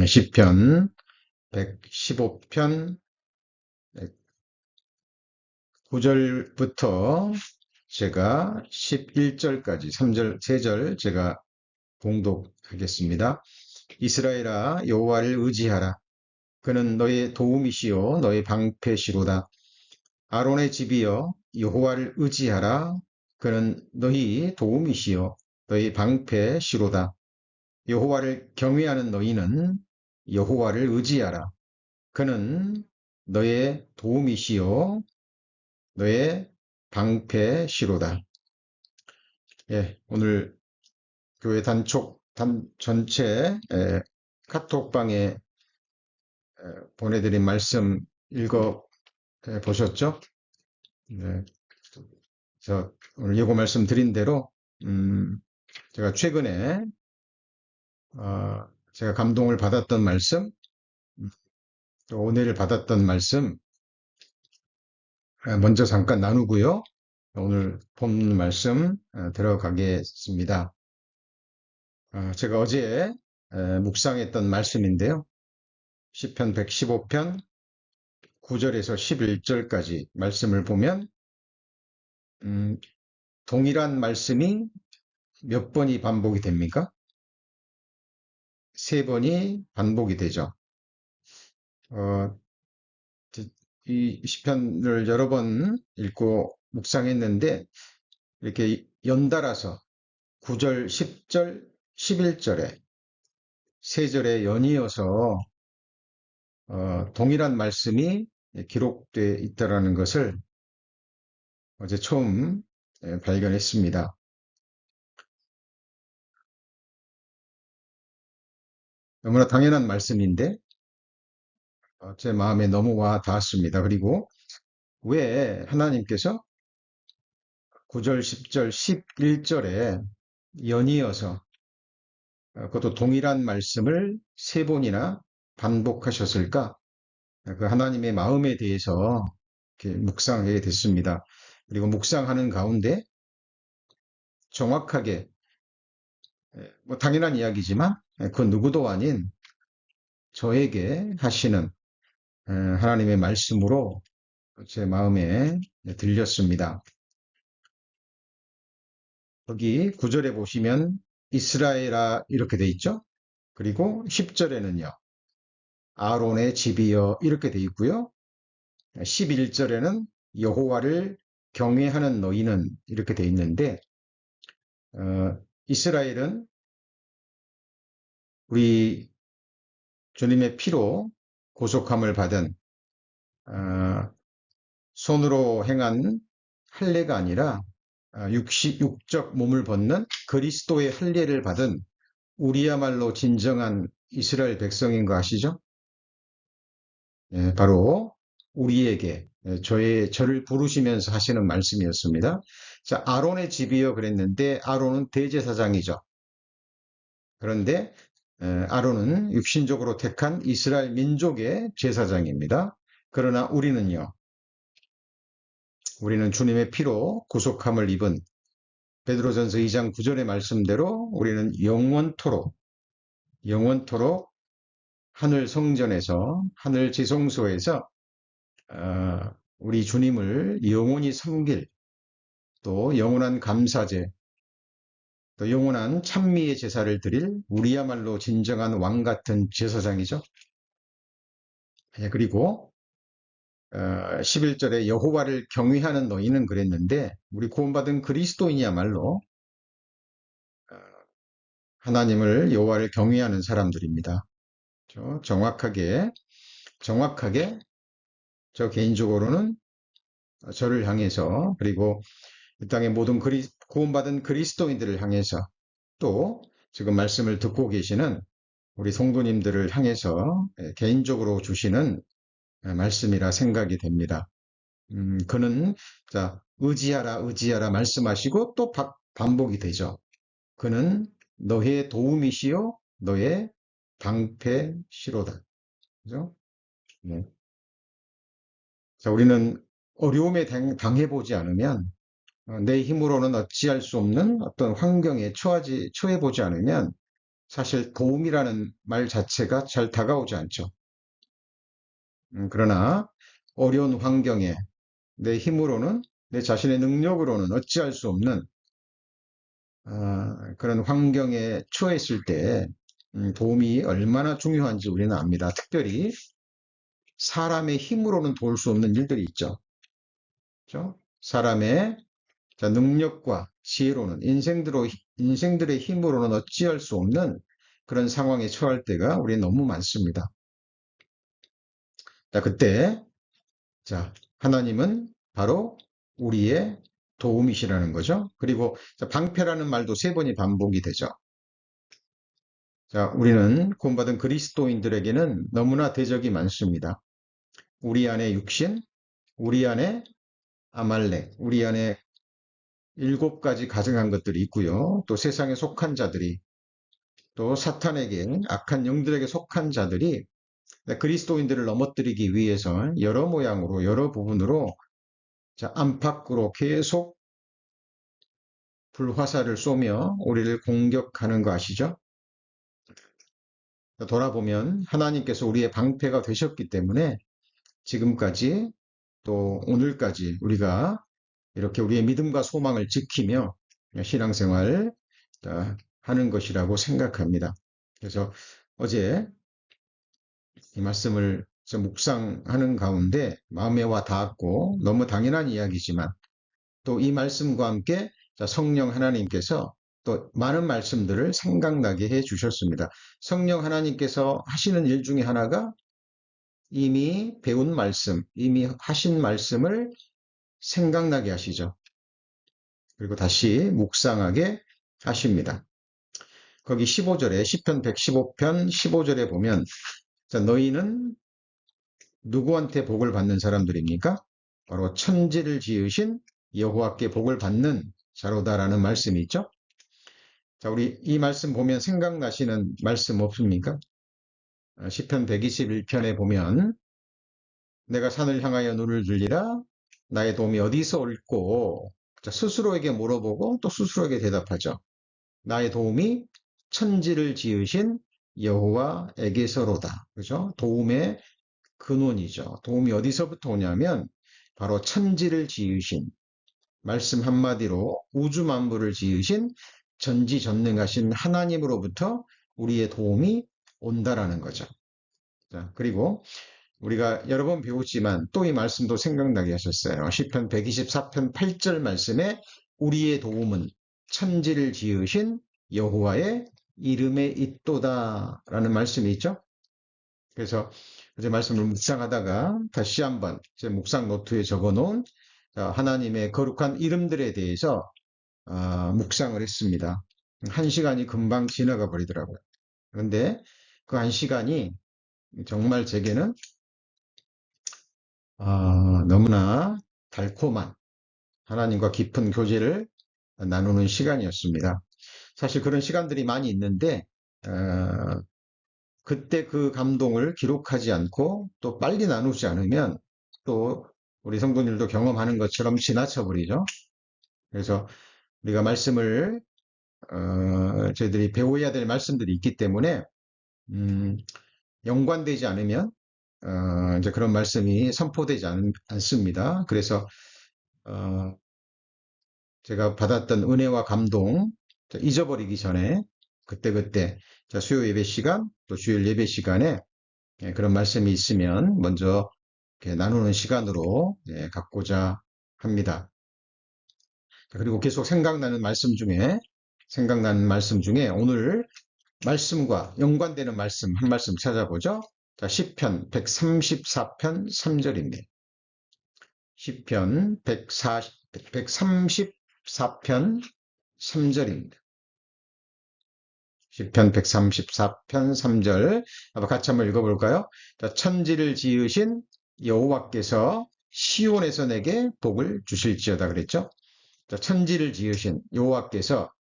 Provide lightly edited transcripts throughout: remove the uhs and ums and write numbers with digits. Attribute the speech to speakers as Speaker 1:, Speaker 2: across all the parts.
Speaker 1: 시편 115편 9절부터 제가 11절까지 3절, 3절 제가 봉독하겠습니다. 이스라엘아 여호와를 의지하라. 그는 너의 도움이시요 너의 방패시로다. 아론의 집이여 여호와를 의지하라. 그는 너희 도움이시요 너희 방패시로다. 여호와를 경외하는 너희는 여호와를 의지하라. 그는 너의 도움이시요 너의 방패시로다. 예, 오늘 교회 전체 카톡방에 보내드린 말씀 읽어 보셨죠? 네, 저 오늘 예고 말씀 드린 대로 제가 최근에 제가 감동을 받았던 말씀, 또 은혜를 받았던 말씀 먼저 잠깐 나누고요. 오늘 본 말씀 들어가겠습니다. 제가 어제 묵상했던 말씀인데요. 시편 115편 9절에서 11절까지 말씀을 보면 동일한 말씀이 몇 번이 반복이 됩니까? 3번이 반복이 되죠. 이 시편을 여러 번 읽고 묵상했는데 이렇게 연달아서 9절, 10절, 11절에 3절에 연이어서 동일한 말씀이 기록되어 있다는 것을 어제 처음 발견했습니다. 너무나 당연한 말씀인데 제 마음에 너무 와 닿았습니다. 그리고 왜 하나님께서 9절, 10절, 11절에 연이어서 그것도 동일한 말씀을 3번이나 반복하셨을까? 그 하나님의 마음에 대해서 이렇게 묵상하게 됐습니다. 그리고 묵상하는 가운데 정확하게 뭐 당연한 이야기지만 그 누구도 아닌 저에게 하시는 하나님의 말씀으로 제 마음에 들렸습니다. 여기 9절에 보시면 이스라엘아 이렇게 돼 있죠. 그리고 10절에는요. 아론의 집이여 이렇게 돼 있고요. 11절에는 여호와를 경외하는 너희는 이렇게 돼 있는데 이스라엘은 우리 주님의 피로 구속함을 받은 손으로 행한 할례가 아니라 육적 몸을 벗는 그리스도의 할례를 받은 우리야말로 진정한 이스라엘 백성인 거 아시죠? 예, 바로 우리에게 저를 부르시면서 하시는 말씀이었습니다. 자, 아론의 집이요 그랬는데 아론은 대제사장이죠. 그런데 아론은 육신적으로 택한 이스라엘 민족의 제사장입니다. 그러나 우리는요. 우리는 주님의 피로 구속함을 입은 베드로전서 2장 9절의 말씀대로 우리는 영원토록 하늘 성전에서 하늘 지성소에서 우리 주님을 영원히 섬길 또 영원한 감사제 또 영원한 찬미의 제사를 드릴 우리야말로 진정한 왕 같은 제사장이죠. 그리고 11절에 여호와를 경외하는 너희는 그랬는데 우리 구원받은 그리스도인이야말로 하나님을 여호와를 경외하는 사람들입니다. 정확하게 저 개인적으로는 저를 향해서 그리고 이 땅의 모든 구원받은 그리스도인들을 향해서 또 지금 말씀을 듣고 계시는 우리 성도님들을 향해서 개인적으로 주시는 말씀이라 생각이 됩니다. 그는 자 의지하라 말씀하시고 또 반복이 되죠. 그는 너의 도움이시요 너의 방패시로다. 그죠? 네. 자, 우리는 어려움에 당해보지 않으면 내 힘으로는 어찌할 수 없는 어떤 환경에 처해보지 않으면 사실 도움이라는 말 자체가 잘 다가오지 않죠. 그러나 어려운 환경에 내 힘으로는, 내 자신의 능력으로는 어찌할 수 없는 그런 환경에 처했을 때 도움이 얼마나 중요한지 우리는 압니다. 특별히 사람의 힘으로는 도울 수 없는 일들이 있죠. 그렇죠? 사람의 능력과 지혜로는, 인생들의 힘으로는 어찌할 수 없는 그런 상황에 처할 때가 우리는 너무 많습니다. 자, 그때 하나님은 바로 우리의 도움이시라는 거죠. 그리고 방패라는 말도 세 번이 반복이 되죠. 자, 우리는 구원받은 그리스도인들에게는 너무나 대적이 많습니다. 우리 안에 육신, 우리 안에 아말렉, 우리 안에 7가지 가증한 것들이 있고요. 또 세상에 속한 자들이, 또 사탄에게, 악한 영들에게 속한 자들이 그리스도인들을 넘어뜨리기 위해서 여러 모양으로, 여러 부분으로 안팎으로 계속 불화살을 쏘며 우리를 공격하는 거 아시죠? 돌아보면 하나님께서 우리의 방패가 되셨기 때문에 지금까지 또 오늘까지 우리가 이렇게 우리의 믿음과 소망을 지키며 신앙생활 하는 것이라고 생각합니다. 그래서 어제 이 말씀을 묵상하는 가운데 마음에 와 닿았고, 너무 당연한 이야기지만 또 이 말씀과 함께 성령 하나님께서 또 많은 말씀들을 생각나게 해 주셨습니다. 성령 하나님께서 하시는 일 중에 하나가 이미 배운 말씀, 이미 하신 말씀을 생각나게 하시죠. 그리고 다시 묵상하게 하십니다. 거기 15절에, 시편 115편 15절에 보면 너희는 누구한테 복을 받는 사람들입니까? 바로 천지를 지으신 여호와께 복을 받는 자로다라는 말씀이 있죠. 자, 우리 이 말씀 보면 생각나시는 말씀 없습니까? 시편 121편에 보면 내가 산을 향하여 눈을 들리라 나의 도움이 어디서 올꼬. 스스로에게 물어보고 또 스스로에게 대답하죠. 나의 도움이 천지를 지으신 여호와에게서로다. 그죠? 도움의 근원이죠. 도움이 어디서부터 오냐면 바로 천지를 지으신, 말씀 한마디로 우주 만물을 지으신 전지전능하신 하나님으로부터 우리의 도움이 온다라는 거죠. 자, 그리고 우리가 여러 번 배웠지만 또 이 말씀도 생각나게 하셨어요. 시편 124편 8절 말씀에 우리의 도움은 천지를 지으신 여호와의 이름에 있도다 라는 말씀이 있죠. 그래서 어제 말씀을 묵상하다가 다시 한번 제 묵상 노트에 적어놓은 하나님의 거룩한 이름들에 대해서 묵상을 했습니다. 1시간이 금방 지나가 버리더라고요. 그런데 그 1시간이 정말 제게는 너무나 달콤한 하나님과 깊은 교제를 나누는 시간이었습니다. 사실 그런 시간들이 많이 있는데 그때 그 감동을 기록하지 않고 또 빨리 나누지 않으면 또 우리 성도님들도 경험하는 것처럼 지나쳐 버리죠. 그래서 우리가 말씀을 저희들이 배워야 될 말씀들이 있기 때문에 연관되지 않으면 이제 그런 말씀이 선포되지 않습니다. 그래서 제가 받았던 은혜와 감동 잊어버리기 전에 그때그때 수요 예배 시간 또 주일 예배 시간에 그런 말씀이 있으면 먼저 나누는 시간으로 갖고자 합니다. 그리고 계속 생각나는 말씀 중에 오늘 말씀과 연관되는 말씀 한 말씀 찾아보죠. 자, 시편 134편 3절입니다. 시편 134편 3절입니다. 시편 134편 3절 같이 한번 읽어볼까요? 자, 천지를 지으신 여호와께서 시온에서 내게 복을 주실지어다 그랬죠. 자, 천지를 지으신 여호와께서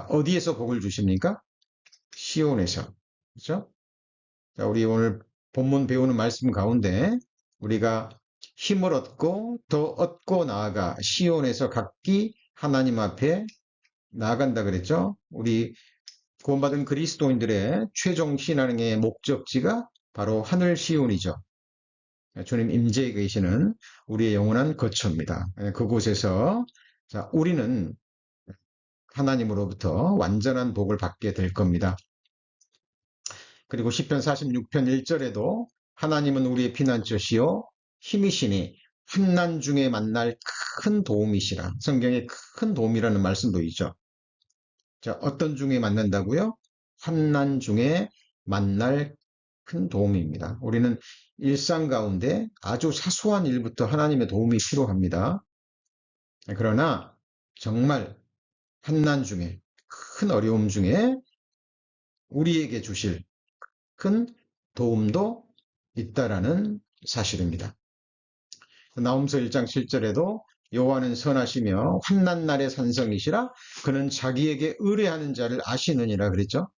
Speaker 1: 어디에서 복을 주십니까? 시온에서. 그렇죠? 자, 우리 오늘 본문 배우는 말씀 가운데 우리가 힘을 얻고 더 얻고 나아가 시온에서 각기 하나님 앞에 나아간다 그랬죠. 우리 구원받은 그리스도인들의 최종 신앙의 목적지가 바로 하늘 시온이죠. 주님 임재에 계시는 우리의 영원한 거처입니다. 그곳에서 자, 우리는 하나님으로부터 완전한 복을 받게 될 겁니다. 그리고 시편 46편 1절에도 하나님은 우리의 피난처시요 힘이시니 환난 중에 만날 큰 도움이시라. 성경에 큰 도움이라는 말씀도 있죠. 자, 어떤 중에 만난다고요? 환난 중에 만날 큰 도움입니다. 우리는 일상 가운데 아주 사소한 일부터 하나님의 도움이 필요합니다. 그러나 정말 환난 중에, 큰 어려움 중에 우리에게 주실 큰 도움도 있다라는 사실입니다. 나홈서 1장 7절에도 여호와는 선하시며 환난 날의 산성이시라 그는 자기에게 의뢰하는 자를 아시느니라 그랬죠.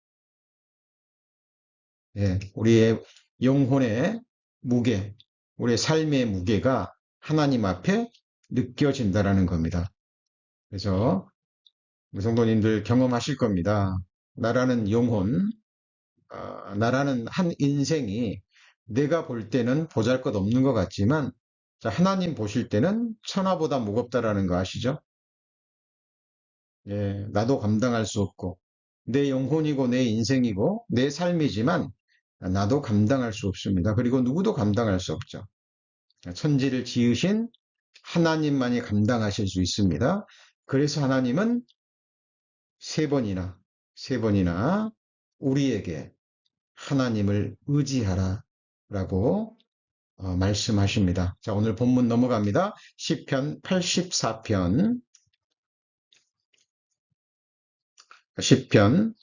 Speaker 1: 예, 우리의 영혼의 무게, 우리의 삶의 무게가 하나님 앞에 느껴진다라는 겁니다. 그래서 우리 성도님들 경험하실 겁니다. 나라는 영혼, 나라는 한 인생이 내가 볼 때는 보잘것없는 것 같지만 자, 하나님 보실 때는 천하보다 무겁다라는 거 아시죠? 예, 나도 감당할 수 없고 내 영혼이고 내 인생이고 내 삶이지만 나도 감당할 수 없습니다. 그리고 누구도 감당할 수 없죠. 천지를 지으신 하나님만이 감당하실 수 있습니다. 그래서 하나님은 세 번이나 우리에게 하나님을 의지하라 라고 말씀하십니다. 자, 오늘 본문 넘어갑니다. 시편 84편, 시편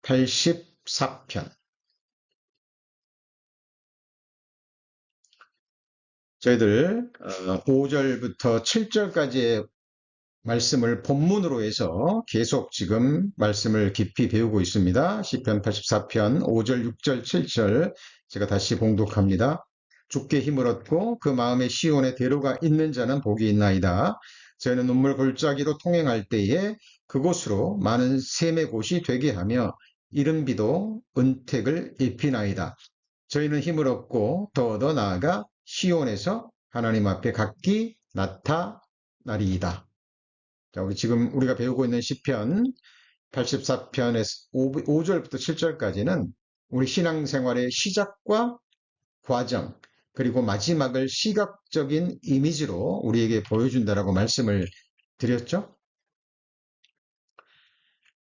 Speaker 1: 84편. 저희들 5절부터 7절까지의 말씀을 본문으로 해서 계속 지금 말씀을 깊이 배우고 있습니다. 시편 84편 5절, 6절, 7절 제가 다시 봉독합니다. 주께 힘을 얻고 그 마음에 시온에 대로가 있는 자는 복이 있나이다. 저희는 눈물 골짜기로 통행할 때에 그곳으로 많은 샘의 곳이 되게 하며 이른 비도 은택을 입히나이다. 저희는 힘을 얻고 더 나아가 시온에서 하나님 앞에 각기 나타나리이다. 자, 지금 우리가 배우고 있는 시편 84편에서 5절부터 7절까지는 우리 신앙생활의 시작과 과정, 그리고 마지막을 시각적인 이미지로 우리에게 보여준다라고 말씀을 드렸죠.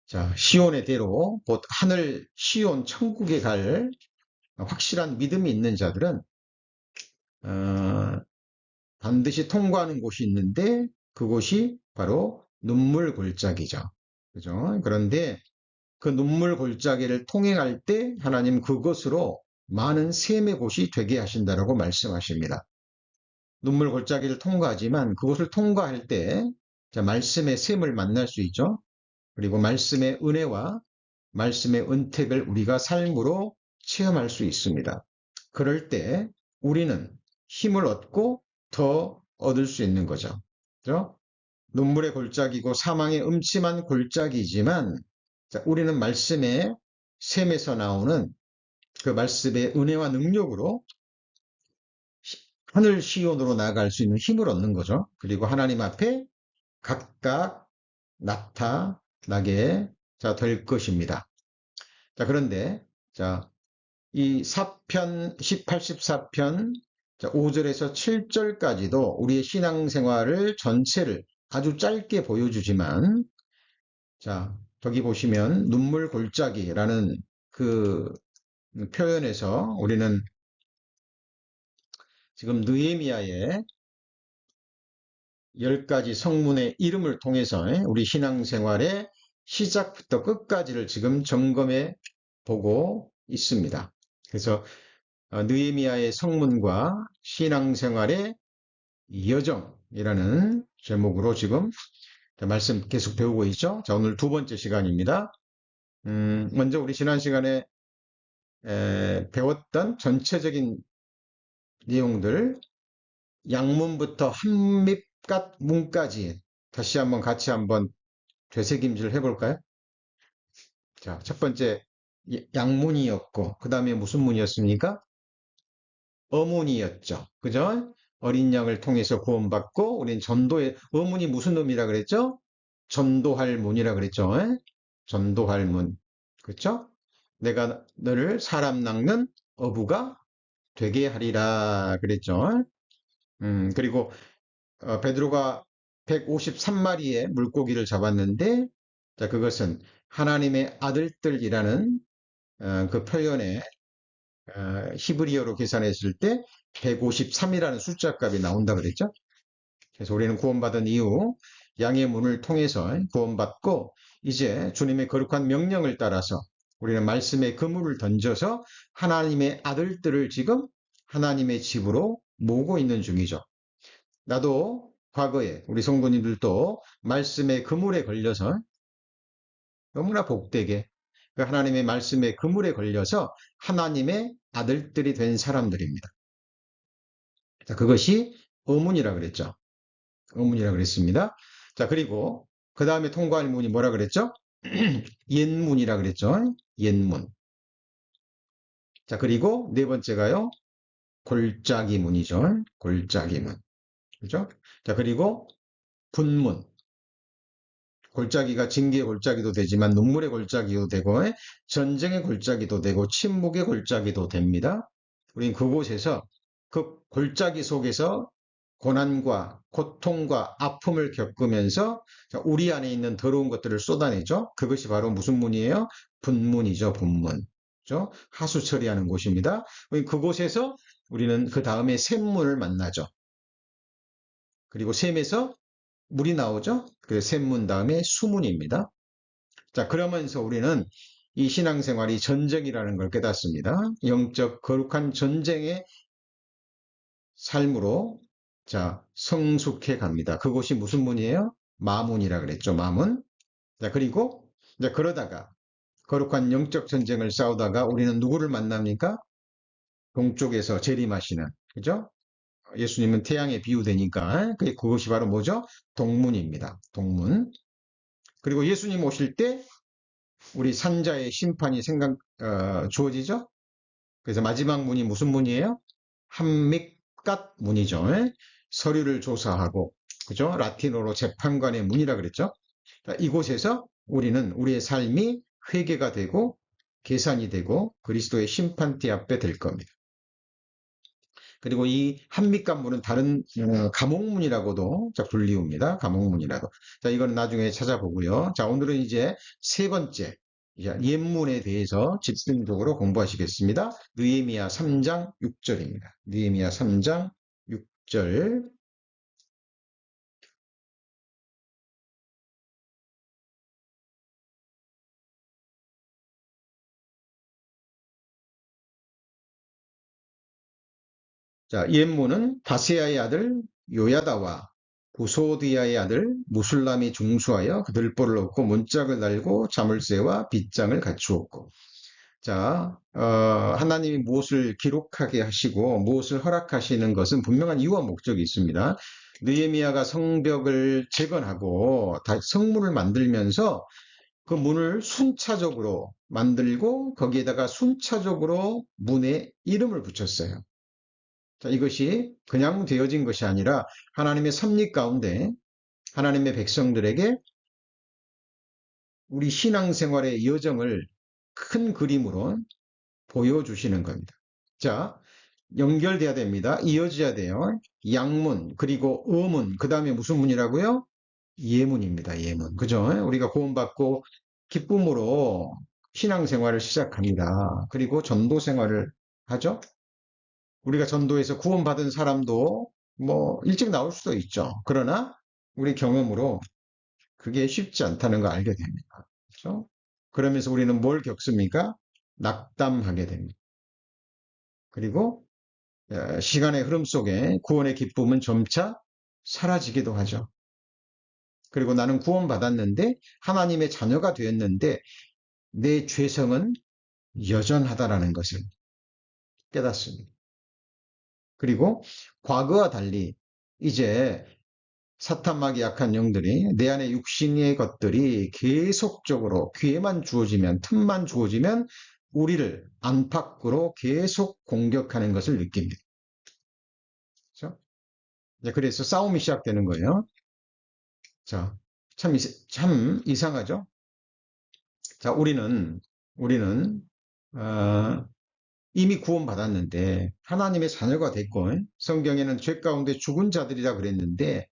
Speaker 1: 자, 시온의 대로 곧 하늘 시온 천국에 갈 확실한 믿음이 있는 자들은 반드시 통과하는 곳이 있는데 그곳이 바로 눈물 골짜기죠. 그죠? 그런데 그 눈물 골짜기를 통행할 때 하나님 그것으로 많은 샘의 곳이 되게 하신다라고 말씀하십니다. 눈물 골짜기를 통과하지만 그곳을 통과할 때 말씀의 샘을 만날 수 있죠. 그리고 말씀의 은혜와 말씀의 은택을 우리가 삶으로 체험할 수 있습니다. 그럴 때 우리는 힘을 얻고 더 얻을 수 있는 거죠. 그렇죠? 눈물의 골짜기고 사망의 음침한 골짜기지만 우리는 말씀의 샘에서 나오는 그 말씀의 은혜와 능력으로 하늘 시온으로 나아갈 수 있는 힘을 얻는 거죠. 그리고 하나님 앞에 각각 나타나게 될 것입니다. 자, 그런데 이 84편 5절에서 7절까지도 우리의 신앙생활을 전체를 아주 짧게 보여주지만 저기 보시면 눈물 골짜기라는 그 표현에서 우리는 지금 느헤미야의 10가지 성문의 이름을 통해서 우리 신앙생활의 시작부터 끝까지를 지금 점검해 보고 있습니다. 그래서 느헤미야의 성문과 신앙생활의 여정이라는 제목으로 지금 말씀 계속 배우고 있죠. 자, 오늘 두 번째 시간입니다. 먼저 우리 지난 시간에 배웠던 전체적인 내용들 양문부터 한밑갓 문까지 다시 한번 같이 한번 되새김질 해볼까요? 자, 첫 번째 양문이었고, 그 다음에 무슨 문이었습니까? 어문이었죠. 그죠? 어린 양을 통해서 구원받고, 우리는 어문이 무슨 의미라 그랬죠? 전도할 문이라 그랬죠. 에? 전도할 문. 그렇죠? 내가 너를 사람 낚는 어부가 되게 하리라 그랬죠. 그리고 베드로가 153마리의 물고기를 잡았는데, 자, 그것은 하나님의 아들들이라는 그 표현에 히브리어로 계산했을 때 153이라는 숫자 값이 나온다 그랬죠. 그래서 우리는 구원받은 이후 양의 문을 통해서 구원받고 이제 주님의 거룩한 명령을 따라서 우리는 말씀의 그물을 던져서 하나님의 아들들을 지금 하나님의 집으로 모으고 있는 중이죠. 나도 과거에 우리 성도님들도 말씀의 그물에 걸려서 너무나 복되게 그 하나님의 말씀의 그물에 걸려서 하나님의 아들들이 된 사람들입니다. 자, 그것이 의문이라 그랬죠. 의문이라 그랬습니다. 자, 그리고 그 다음에 통과할 문이 뭐라 그랬죠? 옛문이라 그랬죠. 옛문. 자, 그리고 네 번째가요. 골짜기 문이죠. 골짜기 문. 그죠? 자, 그리고 분문. 골짜기가 징계의 골짜기도 되지만 눈물의 골짜기도 되고 전쟁의 골짜기도 되고 침묵의 골짜기도 됩니다. 우린 그곳에서 그 골짜기 속에서 고난과 고통과 아픔을 겪으면서 우리 안에 있는 더러운 것들을 쏟아내죠. 그것이 바로 무슨 문이에요? 분문이죠. 분문. 그죠? 하수 처리하는 곳입니다. 그곳에서 우리는 그 다음에 샘문을 만나죠. 그리고 샘에서 물이 나오죠. 그 샘문 다음에 수문입니다. 자, 그러면서 우리는 이 신앙생활이 전쟁이라는 걸 깨닫습니다. 영적 거룩한 전쟁의 삶으로 자, 성숙해 갑니다. 그곳이 무슨 문이에요? 마문이라 그랬죠. 마문. 자, 그리고 이제 그러다가 거룩한 영적 전쟁을 싸우다가 우리는 누구를 만납니까? 동쪽에서 재림하시는, 그죠? 예수님은 태양에 비유되니까 그것이 바로 뭐죠? 동문입니다. 동문. 그리고 예수님 오실 때 우리 산자의 심판이 주어지죠. 그래서 마지막 문이 무슨 문이에요? 한믹갓 문이죠. 서류를 조사하고, 그죠? 라틴어로 재판관의 문이라 그랬죠. 이곳에서 우리는 우리의 삶이 회개가 되고 계산이 되고 그리스도의 심판대 앞에 될 겁니다. 그리고 이 한밑간문은 다른 감옥문이라고도 불리웁니다. 감옥문이라도. 자, 이건 나중에 찾아보고요. 자, 오늘은 이제 세 번째 옛문에 대해서 집중적으로 공부하시겠습니다. 느헤미야 3장 6절입니다. 느헤미야 3장 6절. 자, 옛문은 바세아의 아들 요야다와 부소디아의 아들 무술람이 중수하여 그 들보를 얻고 문짝을 달고 자물쇠와 빗장을 갖추었고. 자, 하나님이 무엇을 기록하게 하시고 무엇을 허락하시는 것은 분명한 이유와 목적이 있습니다. 느헤미야가 성벽을 재건하고 성문을 만들면서 그 문을 순차적으로 만들고 거기에다가 순차적으로 문에 이름을 붙였어요. 자, 이것이 그냥 되어진 것이 아니라 하나님의 섭리 가운데 하나님의 백성들에게 우리 신앙생활의 여정을 큰 그림으로 보여주시는 겁니다. 자, 연결돼야 됩니다. 이어져야 돼요. 양문, 그리고 어문, 그 다음에 무슨 문이라고요? 예문입니다. 예문. 그죠? 우리가 구원받고 기쁨으로 신앙생활을 시작합니다. 그리고 전도생활을 하죠. 우리가 전도에서 구원받은 사람도 뭐 일찍 나올 수도 있죠. 그러나 우리 경험으로 그게 쉽지 않다는 걸 알게 됩니다. 그렇죠? 그러면서 우리는 뭘 겪습니까? 낙담하게 됩니다. 그리고 시간의 흐름 속에 구원의 기쁨은 점차 사라지기도 하죠. 그리고 나는 구원받았는데 하나님의 자녀가 되었는데 내 죄성은 여전하다라는 것을 깨닫습니다. 그리고 과거와 달리 이제 사탄막이 약한 영들이 내 안에 육신의 것들이 계속적으로 기회만 주어지면 틈만 주어지면 우리를 안팎으로 계속 공격하는 것을 느낍니다. 그렇죠? 그래서 싸움이 시작되는 거예요. 자, 참 이상하죠? 자, 우리는 어, 이미 구원받았는데 하나님의 자녀가 됐고 성경에는 죄 가운데 죽은 자들이라 그랬는데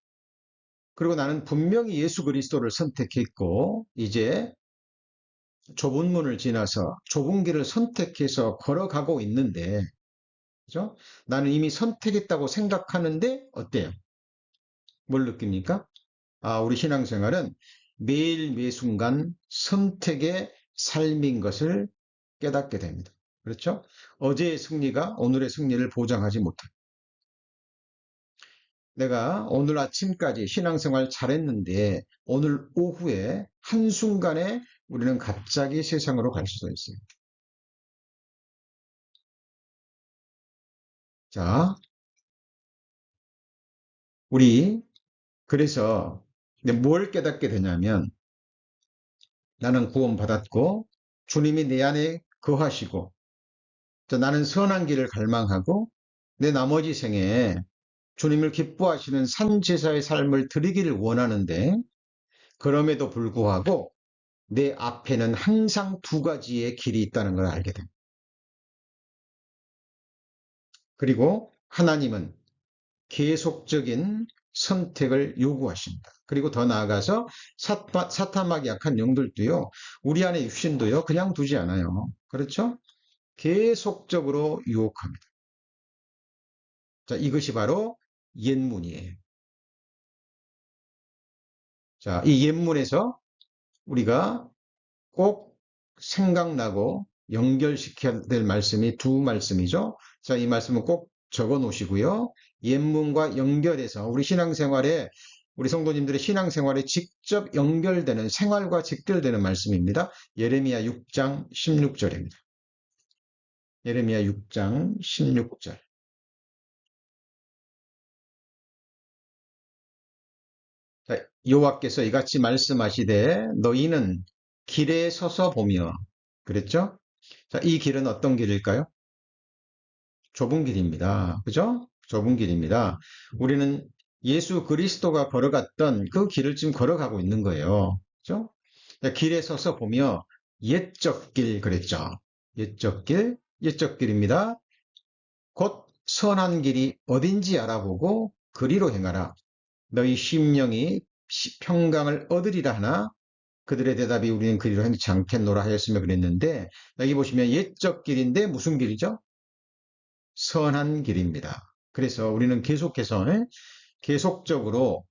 Speaker 1: 그리고 나는 분명히 예수 그리스도를 선택했고 이제 좁은 문을 지나서 좁은 길을 선택해서 걸어가고 있는데 그죠? 나는 이미 선택했다고 생각하는데 어때요? 뭘 느낍니까? 우리 신앙생활은 매일 매순간 선택의 삶인 것을 깨닫게 됩니다. 그렇죠? 어제의 승리가 오늘의 승리를 보장하지 못합니다. 내가 오늘 아침까지 신앙생활 잘했는데 오늘 오후에 한순간에 우리는 갑자기 세상으로 갈 수도 있어요. 자, 우리 그래서 뭘 깨닫게 되냐면 나는 구원받았고 주님이 내 안에 거하시고 나는 선한 길을 갈망하고 내 나머지 생에 주님을 기뻐하시는 산제사의 삶을 드리기를 원하는데 그럼에도 불구하고 내 앞에는 항상 두 가지의 길이 있다는 걸 알게 됩니다. 그리고 하나님은 계속적인 선택을 요구하십니다. 그리고 더 나아가서 사탄막이 약한 영들도요. 우리 안에 육신도요. 그냥 두지 않아요. 그렇죠? 계속적으로 유혹합니다. 자, 이것이 바로 옛문이에요. 자, 이 옛문에서 우리가 꼭 생각나고 연결시켜야 될 말씀이 두 말씀이죠. 자, 이 말씀은 꼭 적어 놓으시고요. 옛문과 연결해서 우리 성도님들의 신앙생활에 직접 연결되는 생활과 직결되는 말씀입니다. 예레미야 6장 16절입니다. 예레미야 6장 16절. 자, 여호와께서 이같이 말씀하시되 너희는 길에 서서 보며 그랬죠? 자, 이 길은 어떤 길일까요? 좁은 길입니다. 그죠? 좁은 길입니다. 우리는 예수 그리스도가 걸어갔던 그 길을 지금 걸어가고 있는 거예요. 그죠? 길에 서서 보며 옛적 길 그랬죠. 옛적 길입니다. 곧 선한 길이 어딘지 알아보고 그리로 행하라. 너희 심령이 평강을 얻으리라 하나 그들의 대답이 우리는 그리로 행치 않겠노라 하였으며 그랬는데 여기 보시면 옛적 길인데 무슨 길이죠? 선한 길입니다. 그래서 우리는 계속적으로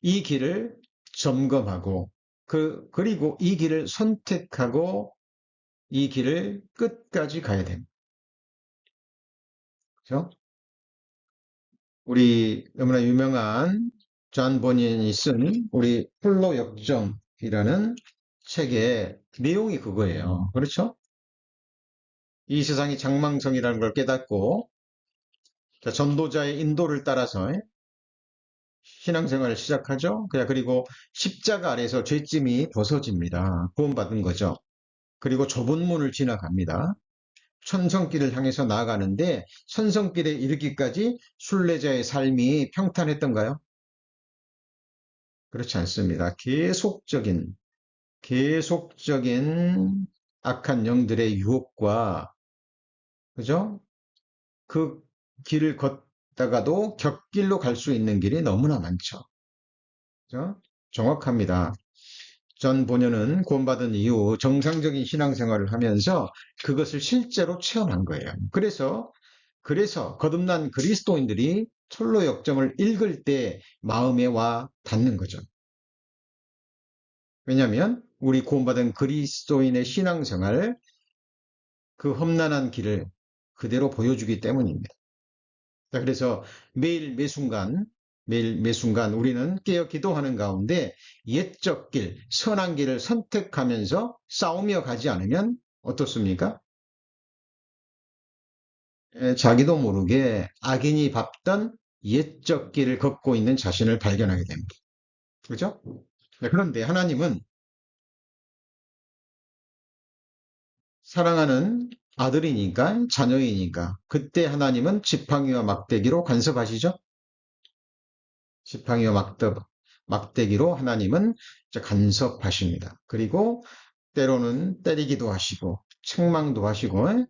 Speaker 1: 이 길을 점검하고 그리고 이 길을 선택하고 이 길을 끝까지 가야 됩니다. 그렇죠? 우리 너무나 유명한 존 버니언이 쓴 우리 홀로 역정이라는 책의 내용이 그거예요. 그렇죠? 이 세상이 장망성이라는 걸 깨닫고 전도자의 인도를 따라서 신앙생활을 시작하죠. 그리고 십자가 아래서 죄짐이 벗어집니다. 구원받은 거죠. 그리고 좁은 문을 지나갑니다. 천성길을 향해서 나아가는데 천성길에 이르기까지 순례자의 삶이 평탄했던가요? 그렇지 않습니다. 계속적인 악한 영들의 유혹과 그죠? 그 길을 걷다가도 곁길로 갈 수 있는 길이 너무나 많죠. 그죠? 정확합니다. 전 본연은 구원받은 이후 정상적인 신앙생활을 하면서 그것을 실제로 체험한 거예요. 그래서 거듭난 그리스도인들이 철로 역정을 읽을 때 마음에 와 닿는 거죠. 왜냐하면 우리 구원받은 그리스도인의 신앙생활 그 험난한 길을 그대로 보여주기 때문입니다. 자, 그래서 매일 매순간 우리는 깨어 기도하는 가운데 옛적 길, 선한 길을 선택하면서 싸우며 가지 않으면 어떻습니까? 자기도 모르게 악인이 밟던 옛적 길을 걷고 있는 자신을 발견하게 됩니다. 그죠? 네, 그런데 하나님은 사랑하는 아들이니까, 자녀이니까, 그때 하나님은 지팡이와 막대기로 간섭하시죠? 지팡이와 막대기로 하나님은 간섭하십니다. 그리고 때로는 때리기도 하시고, 책망도 하시고,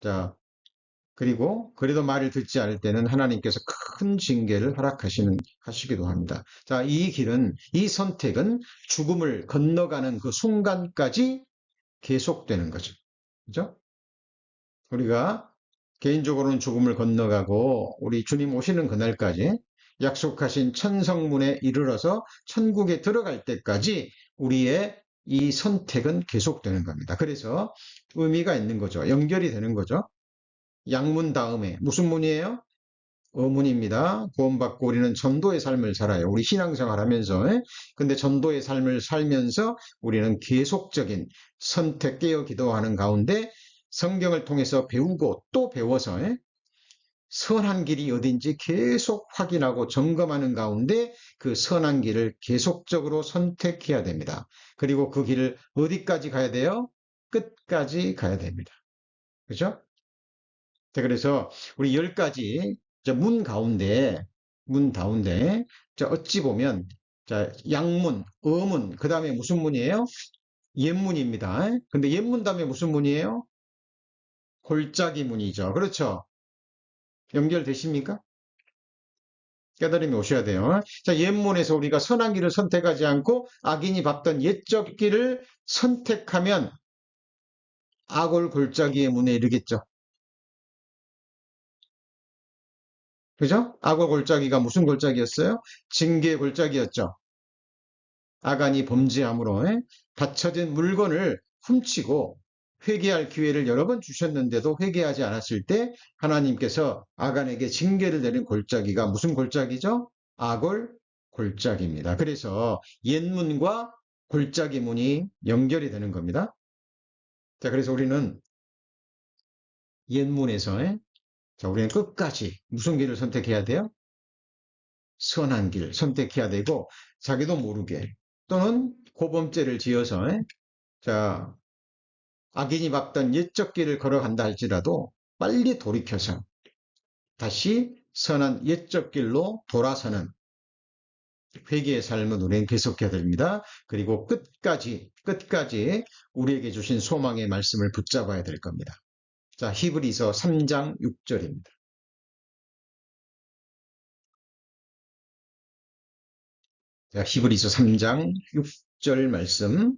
Speaker 1: 자, 그리고 그래도 말을 듣지 않을 때는 하나님께서 큰 징계를 하시기도 합니다. 자, 이 길은, 이 선택은 죽음을 건너가는 그 순간까지 계속되는 거죠. 그죠? 우리가 개인적으로는 죽음을 건너가고 우리 주님 오시는 그날까지 약속하신 천성문에 이르러서 천국에 들어갈 때까지 우리의 이 선택은 계속되는 겁니다. 그래서 의미가 있는 거죠. 연결이 되는 거죠. 양문 다음에 무슨 문이에요? 의문입니다. 구원받고 우리는 전도의 삶을 살아요. 우리 신앙생활 하면서. 근데 전도의 삶을 살면서 우리는 계속적인 선택, 깨어 기도하는 가운데 성경을 통해서 배우고 또 배워서 선한 길이 어딘지 계속 확인하고 점검하는 가운데 그 선한 길을 계속적으로 선택해야 됩니다. 그리고 그 길을 어디까지 가야 돼요? 끝까지 가야 됩니다. 그죠? 자, 그래서 우리 10가지 문 가운데, 자, 어찌 보면, 자, 양문, 어문, 그 다음에 무슨 문이에요? 옛문입니다. 근데 옛문 다음에 무슨 문이에요? 골짜기 문이죠. 그렇죠? 연결되십니까? 깨달음이 오셔야 돼요. 자, 옛문에서 우리가 선한 길을 선택하지 않고 악인이 밟던 옛적 길을 선택하면 악을 골짜기의 문에 이르겠죠. 그죠? 악을 골짜기가 무슨 골짜기였어요? 징계의 골짜기였죠. 아간이 범죄함으로 받쳐진 물건을 훔치고 회개할 기회를 여러 번 주셨는데도 회개하지 않았을 때 하나님께서 아간에게 징계를 내린 골짜기가 무슨 골짜기죠? 악을 골짜기입니다. 그래서 옛문과 골짜기 문이 연결이 되는 겁니다. 자, 그래서 우리는 옛문에서 자, 우리는 끝까지 무슨 길을 선택해야 돼요? 선한 길 선택해야 되고 자기도 모르게 또는 고범죄를 지어서 자, 악인이 밟던 옛적 길을 걸어간다 할지라도 빨리 돌이켜서 다시 선한 옛적 길로 돌아서는 회개의 삶은 우리는 계속해야 됩니다. 그리고 끝까지 우리에게 주신 소망의 말씀을 붙잡아야 될 겁니다. 자, 히브리서 3장 6절입니다. 자, 히브리서 3장 6절 말씀.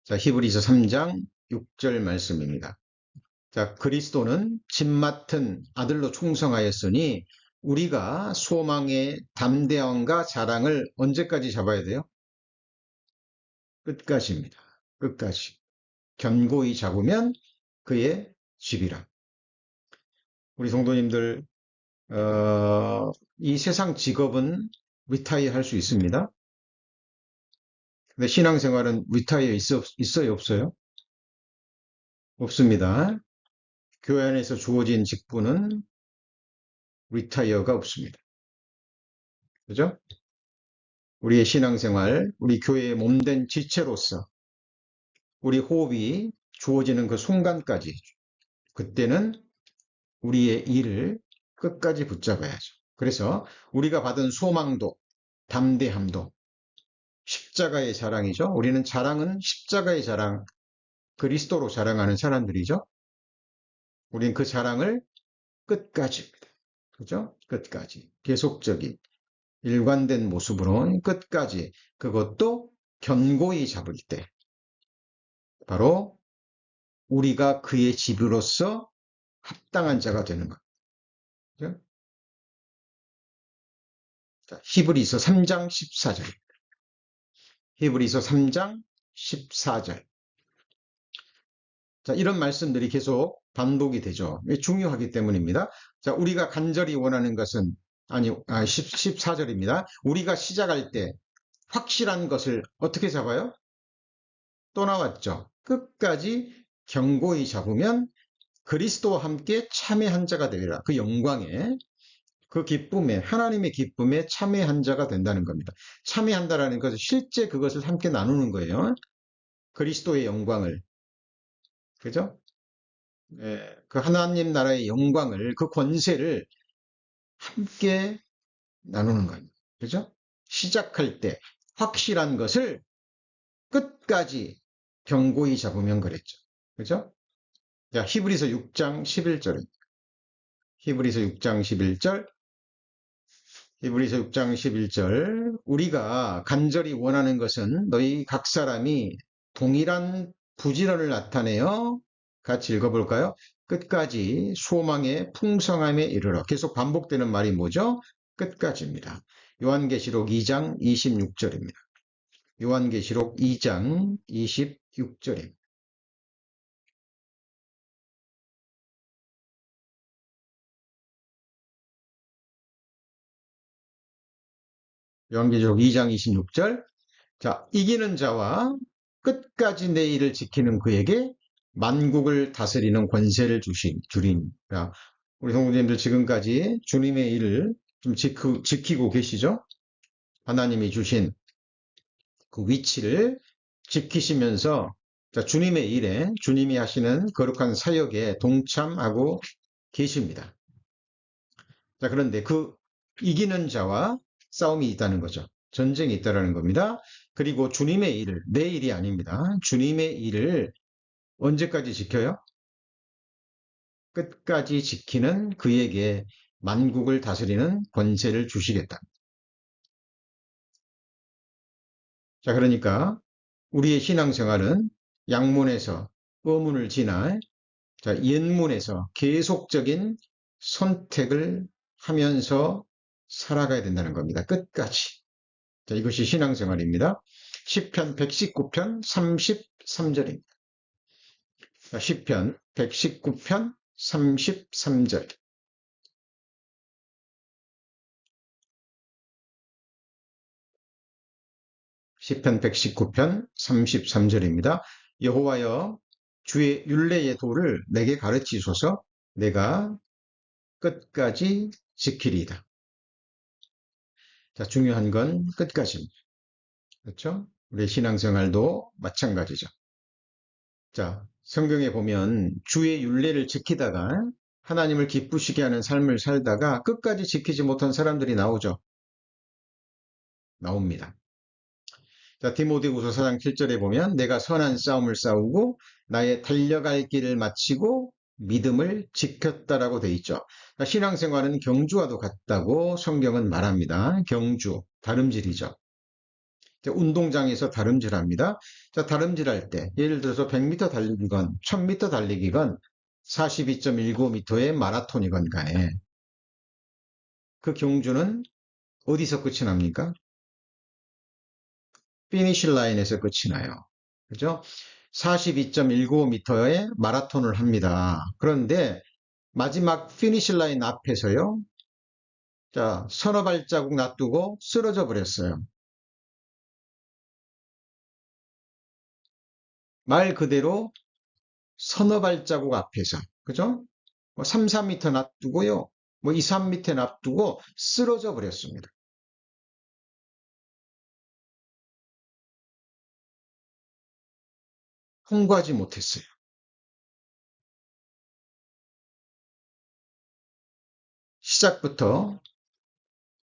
Speaker 1: 자, 히브리서 3장 6절 말씀입니다. 자, 그리스도는 집 맡은 아들로 충성하였으니 우리가 소망의 담대함과 자랑을 언제까지 잡아야 돼요? 끝까지입니다. 끝까지. 견고히 잡으면 그의 집이라. 우리 성도님들, 이 세상 직업은 리타이어 할 수 있습니다. 근데 신앙생활은 리타이어 있어요, 없어요? 없습니다. 교회 안에서 주어진 직분은 리타이어가 없습니다. 그죠? 우리의 신앙생활, 우리 교회의 몸된 지체로서 우리 호흡이 주어지는 그 순간까지 그때는 우리의 일을 끝까지 붙잡아야죠. 그래서 우리가 받은 소망도 담대함도 십자가의 자랑이죠. 우리는 자랑은 십자가의 자랑, 그리스도로 자랑하는 사람들이죠. 우리는 그 자랑을 끝까지입니다. 그죠? 끝까지. 계속적인 일관된 모습으로 끝까지 그것도 견고히 잡을 때 바로 우리가 그의 집으로서 합당한 자가 되는 것. 그죠? 자, 히브리서 3장 14절. 히브리서 3장 14절. 자, 이런 말씀들이 계속 반복이 되죠. 중요하기 때문입니다. 자, 우리가 간절히 원하는 것은 14절입니다. 우리가 시작할 때 확실한 것을 어떻게 잡아요? 또 나왔죠. 끝까지 견고히 잡으면 그리스도와 함께 참여한 자가 되리라. 그 영광에, 그 기쁨에, 하나님의 기쁨에 참여한 자가 된다는 겁니다. 참여한다라는 것은 실제 그것을 함께 나누는 거예요. 그리스도의 영광을. 그죠? 예, 그 하나님 나라의 영광을, 그 권세를 함께 나누는 겁니다. 그죠? 시작할 때 확실한 것을 끝까지 경고히 잡으면 그랬죠. 그죠? 자, 히브리서 6장 11절입니다. 히브리서 6장 11절. 히브리서 6장 11절. 우리가 간절히 원하는 것은 너희 각 사람이 동일한 부지런을 나타내어 같이 읽어볼까요? 끝까지 소망의 풍성함에 이르러. 계속 반복되는 말이 뭐죠? 끝까지입니다. 요한계시록 2장 26절입니다. 요한계시록 2장 26절입니다. 요한계시록 2장 26절. 자, 이기는 자와 끝까지 내 일을 지키는 그에게 만국을 다스리는 권세를 주리니라. 우리 성도님들 지금까지 주님의 일을 좀 지키고 계시죠? 하나님이 주신 그 위치를 지키시면서 주님의 일에, 주님이 하시는 거룩한 사역에 동참하고 계십니다. 자, 그런데 그 이기는 자와 싸움이 있다는 거죠. 전쟁이 있다는 겁니다. 그리고 주님의 일을, 내 일이 아닙니다. 주님의 일을 언제까지 지켜요? 끝까지 지키는 그에게 만국을 다스리는 권세를 주시겠다. 자, 그러니까 우리의 신앙생활은 양문에서 의문을 지나 자, 옛문에서 계속적인 선택을 하면서 살아가야 된다는 겁니다. 끝까지. 자, 이것이 신앙생활입니다. 시편 119편 33절입니다. 시편 119편 33절. 시편 119편 33절입니다. 여호와여 주의 율례의 도를 내게 가르치소서 내가 끝까지 지키리이다. 자, 중요한 건 끝까지입니다. 그렇죠? 우리 신앙생활도 마찬가지죠. 자, 성경에 보면 주의 율례를 지키다가 하나님을 기쁘시게 하는 삶을 살다가 끝까지 지키지 못한 사람들이 나오죠. 나옵니다. 자, 디모데후서 4장 7절에 보면 내가 선한 싸움을 싸우고 나의 달려갈 길을 마치고 믿음을 지켰다라고 돼 있죠. 자, 신앙생활은 경주와도 같다고 성경은 말합니다. 경주, 다름질이죠. 자, 운동장에서 다름질합니다. 자, 다름질할 때 예를 들어서 100m 달리기건 1000m 달리기건 42.195m의 마라톤이건 간에 그 경주는 어디서 끝이 납니까? 피니시 라인에서 끝이 나요. 그죠? 42.195m의 마라톤을 합니다. 그런데 마지막 피니시 라인 앞에서요. 자, 서너 발자국 놔두고 쓰러져 버렸어요. 말 그대로 서너 발자국 앞에서. 그죠? 뭐 3, 4m 놔두고요. 뭐 2, 3m 놔두고 쓰러져 버렸습니다. 통과하지 못했어요. 시작부터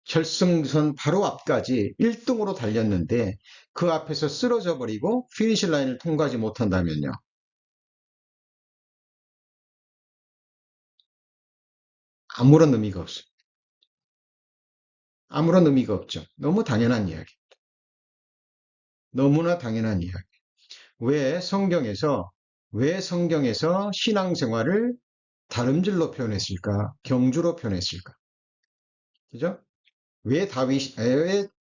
Speaker 1: 결승선 바로 앞까지 1등으로 달렸는데 그 앞에서 쓰러져 버리고 피니시 라인을 통과하지 못한다면요. 아무런 의미가 없어요. 아무런 의미가 없죠. 너무 당연한 이야기. 너무나 당연한 이야기. 왜 성경에서 신앙생활을 다름질로 표현했을까? 경주로 표현했을까? 그죠? 왜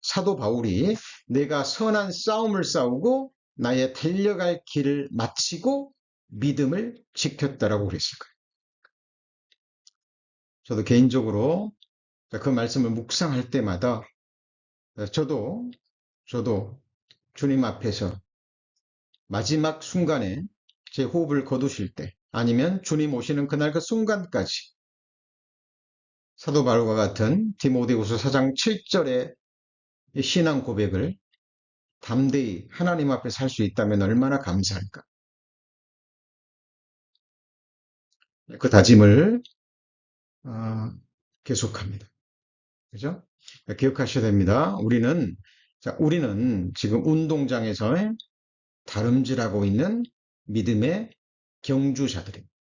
Speaker 1: 사도 바울이 내가 선한 싸움을 싸우고 나의 달려갈 길을 마치고 믿음을 지켰다라고 그랬을까요? 저도 개인적으로 그 말씀을 묵상할 때마다 저도 주님 앞에서 마지막 순간에 제 호흡을 거두실 때 아니면 주님 오시는 그날 그 순간까지 사도 바울과 같은 디모데후서 4장 7절의 신앙 고백을 담대히 하나님 앞에 살 수 있다면 얼마나 감사할까. 그 다짐을 계속합니다. 그죠? 기억하셔야 됩니다. 우리는 지금 운동장에서 다름질하고 있는 믿음의 경주자들입니다.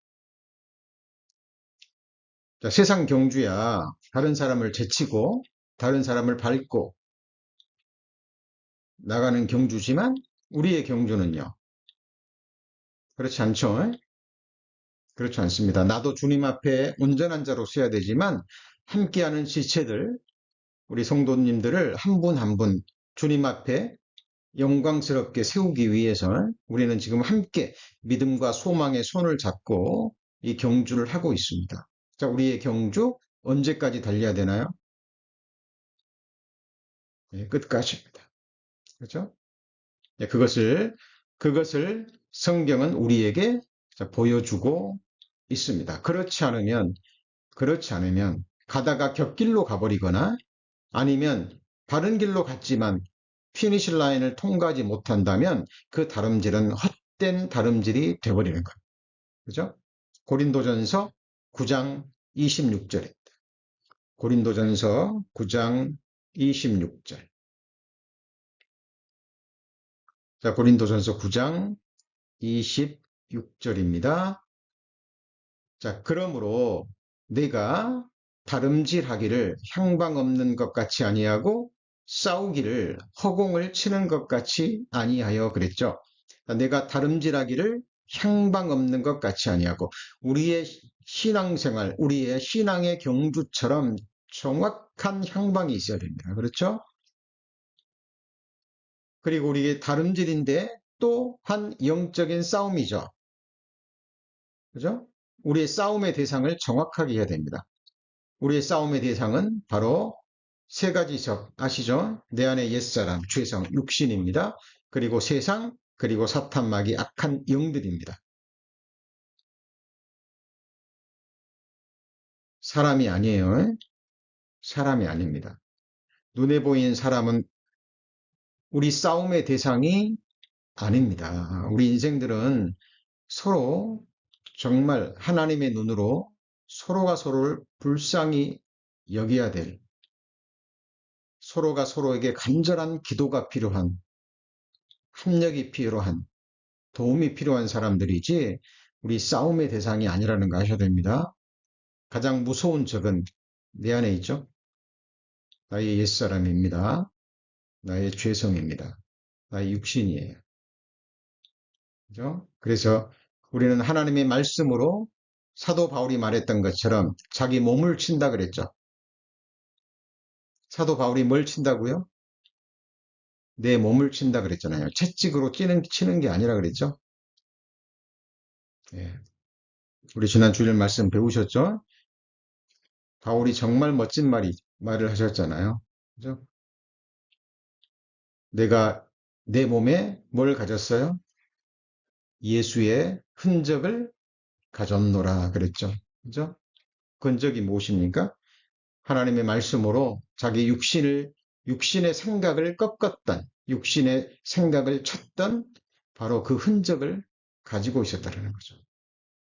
Speaker 1: 세상 경주야 다른 사람을 제치고 다른 사람을 밟고 나가는 경주지만 우리의 경주는요. 그렇지 않죠? 그렇지 않습니다. 나도 주님 앞에 온전한 자로 서야 되지만 함께하는 지체들, 우리 성도님들을 한 분 한 분 주님 앞에 영광스럽게 세우기 위해서 우리는 지금 함께 믿음과 소망의 손을 잡고 이 경주를 하고 있습니다. 자, 우리의 경주 언제까지 달려야 되나요? 네, 끝까지입니다. 그렇죠? 네, 그것을 성경은 우리에게 보여주고 있습니다. 그렇지 않으면 가다가 곁길로 가버리거나 아니면 바른 길로 갔지만 피니시 라인을 통과하지 못한다면 그 다름질은 헛된 다름질이 되어버리는 거예요. 그죠? 고린도전서 9장 26절입니다. 고린도전서 9장 26절. 자, 고린도전서 9장 26절입니다. 자, 그러므로 내가 다름질하기를 향방 없는 것 같이 아니하고 싸우기를 허공을 치는 것 같이 아니하여 그랬죠. 내가 다름질하기를 향방 없는 것 같이 아니하고 우리의 신앙생활, 우리의 신앙의 경주처럼 정확한 향방이 있어야 됩니다. 그렇죠? 그리고 우리의 다름질인데 또 한 영적인 싸움이죠. 그죠? 우리의 싸움의 대상을 정확하게 해야 됩니다. 우리의 싸움의 대상은 바로 세 가지석 아시죠? 내 안의 옛사람, 죄성, 육신입니다. 그리고 세상, 그리고 사탄마귀 악한 영들입니다. 사람이 아니에요. 사람이 아닙니다. 눈에 보이는 사람은 우리 싸움의 대상이 아닙니다. 우리 인생들은 서로 정말 하나님의 눈으로 서로가 서로를 불쌍히 여겨야 될, 서로가 서로에게 간절한 기도가 필요한, 협력이 필요한, 도움이 필요한 사람들이지 우리 싸움의 대상이 아니라는 거 아셔야 됩니다. 가장 무서운 적은 내 안에 있죠. 나의 옛사람입니다. 나의 죄성입니다. 나의 육신이에요. 그죠? 그래서 우리는 하나님의 말씀으로 사도 바울이 말했던 것처럼 자기 몸을 친다 그랬죠. 사도 바울이 뭘 친다고요? 내 몸을 친다 그랬잖아요. 채찍으로 치는 게 아니라 그랬죠. 예. 우리 지난 주일 말씀 배우셨죠? 바울이 정말 멋진 말을 하셨잖아요. 그죠? 내가 내 몸에 뭘 가졌어요? 예수의 흔적을 가졌노라 그랬죠. 그죠? 그 흔적이 무엇입니까? 하나님의 말씀으로 자기 육신의 생각을 꺾었던, 육신의 생각을 쳤던 바로 그 흔적을 가지고 있었다는 거죠.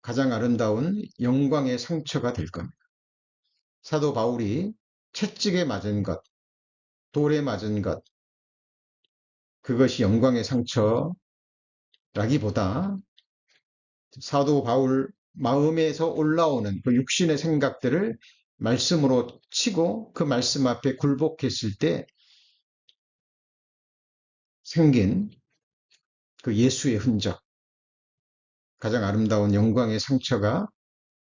Speaker 1: 가장 아름다운 영광의 상처가 될 겁니다. 사도 바울이 채찍에 맞은 것, 돌에 맞은 것, 그것이 영광의 상처라기보다 사도 바울 마음에서 올라오는 그 육신의 생각들을 말씀으로 치고 그 말씀 앞에 굴복했을 때 생긴 그 예수의 흔적, 가장 아름다운 영광의 상처가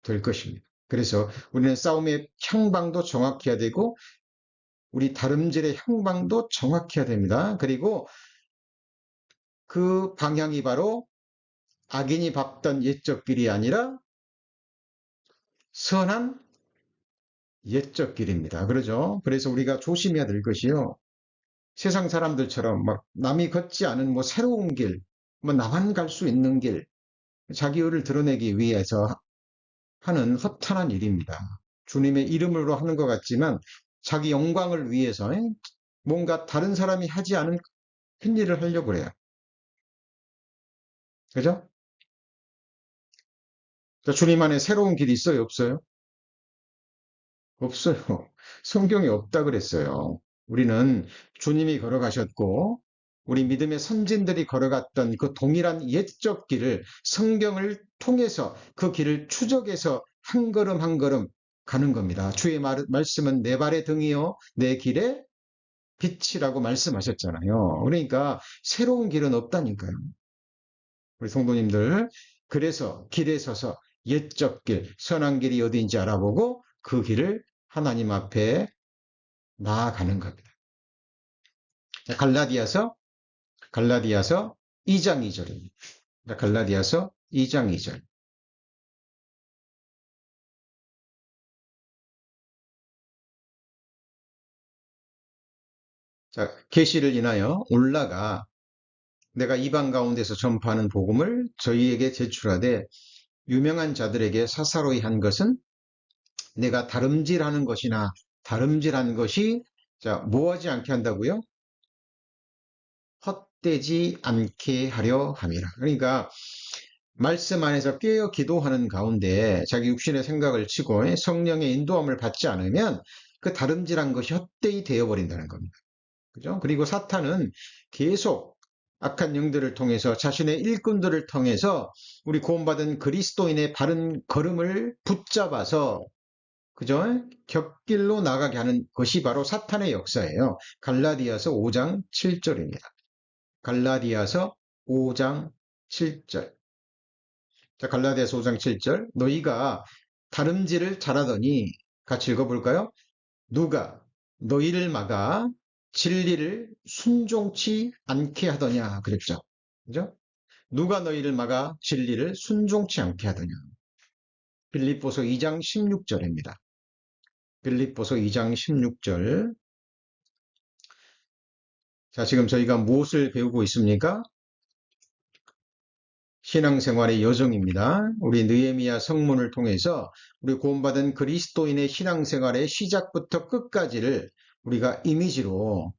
Speaker 1: 될 것입니다. 그래서 우리는 싸움의 향방도 정확해야 되고 우리 다름질의 향방도 정확해야 됩니다. 그리고 그 방향이 바로 악인이 밟던 옛적 길이 아니라 선한 옛적 길입니다. 그러죠? 그래서 우리가 조심해야 될 것이요. 세상 사람들처럼 막 남이 걷지 않은 뭐 새로운 길, 뭐 나만 갈 수 있는 길, 자기 의를 드러내기 위해서 하는 허탄한 일입니다. 주님의 이름으로 하는 것 같지만 자기 영광을 위해서 뭔가 다른 사람이 하지 않은 큰 일을 하려고 그래요. 그죠? 주님 안에 새로운 길이 있어요, 없어요? 없어요. 성경에 없다 그랬어요. 우리는 주님이 걸어가셨고, 우리 믿음의 선진들이 걸어갔던 그 동일한 옛적 길을 성경을 통해서 그 길을 추적해서 한 걸음 한 걸음 가는 겁니다. 주의 말씀은 내 발의 등이요, 내 길의 빛이라고 말씀하셨잖아요. 그러니까 새로운 길은 없다니까요. 우리 성도님들, 그래서 길에 서서 옛적 길, 선한 길이 어디인지 알아보고 그 길을 하나님 앞에 나아가는 겁니다. 갈라디아서 2장 2절입니다. 갈라디아서 2장 2절. 자, 계시를 인하여 올라가 내가 이방 가운데서 전파하는 복음을 저희에게 제출하되 유명한 자들에게 사사로이 한 것은 내가 다름질하는 것이나 다름질한 것이 뭐하지 않게 한다고요? 헛되지 않게 하려 함이라. 그러니까 말씀 안에서 깨어 기도하는 가운데 자기 육신의 생각을 치고 성령의 인도함을 받지 않으면 그 다름질한 것이 헛되이 되어버린다는 겁니다. 그죠? 그리고 사탄은 계속 악한 영들을 통해서 자신의 일꾼들을 통해서 우리 구원받은 그리스도인의 바른 걸음을 붙잡아서 그죠? 곁길로 나가게 하는 것이 바로 사탄의 역사예요. 갈라디아서 5장 7절입니다. 갈라디아서 5장 7절. 자, 갈라디아서 5장 7절. 너희가 다름질을 잘하더니 같이 읽어볼까요? 누가 너희를 막아 진리를 순종치 않게 하더냐 그랬죠. 그죠? 누가 너희를 막아 진리를 순종치 않게 하더냐. 빌립보서 2장 16절입니다. 빌립보서 2장 16절. 자, 지금 저희가 무엇을 배우고 있습니까? 신앙생활의 여정입니다. 우리 느헤미야 성문을 통해서 우리 구원받은 그리스도인의 신앙생활의 시작부터 끝까지를 우리가 이미지로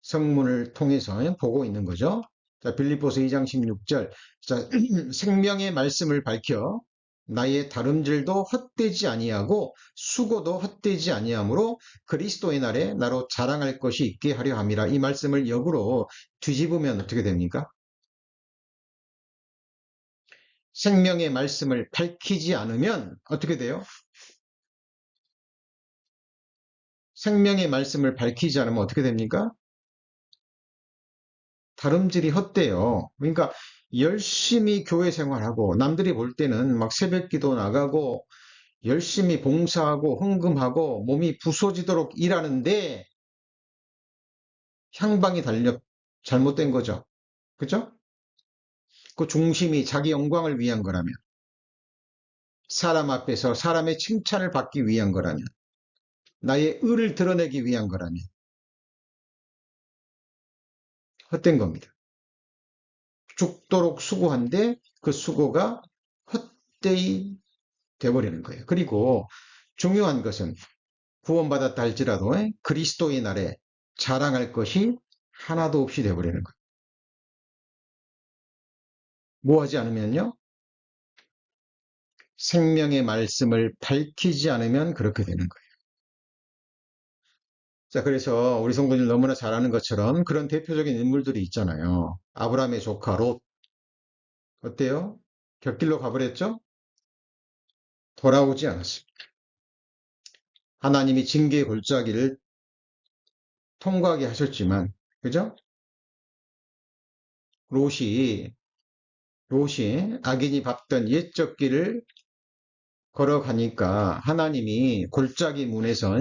Speaker 1: 성문을 통해서 보고 있는 거죠. 자, 빌립보서 2장 16절. 자, 생명의 말씀을 밝혀 나의 다름질도 헛되지 아니하고 수고도 헛되지 아니하므로 그리스도의 날에 나로 자랑할 것이 있게 하려 함이라. 이 말씀을 역으로 뒤집으면 어떻게 됩니까? 생명의 말씀을 밝히지 않으면 어떻게 돼요? 생명의 말씀을 밝히지 않으면 어떻게 됩니까? 다름질이 헛돼요. 그러니까 열심히 교회 생활하고 남들이 볼 때는 막 새벽기도 나가고 열심히 봉사하고 헌금하고 몸이 부서지도록 일하는데 향방이 달려 잘못된 거죠. 그죠? 그 중심이 자기 영광을 위한 거라면, 사람 앞에서 사람의 칭찬을 받기 위한 거라면, 나의 의를 드러내기 위한 거라면 헛된 겁니다. 죽도록 수고한데 그 수고가 헛되이 돼버리는 거예요. 그리고 중요한 것은 구원받았다 할지라도 그리스도의 날에 자랑할 것이 하나도 없이 돼버리는 거예요. 뭐 하지 않으면요? 생명의 말씀을 밝히지 않으면 그렇게 되는 거예요. 자, 그래서 우리 성도님 너무나 잘 아는 것처럼 그런 대표적인 인물들이 있잖아요. 아브라함의 조카 롯. 어때요? 곁길로 가버렸죠? 돌아오지 않았습니다. 하나님이 징계의 골짜기를 통과하게 하셨지만, 그죠? 롯이 악인이 밟던 옛적 길을 걸어가니까 하나님이 골짜기 문에서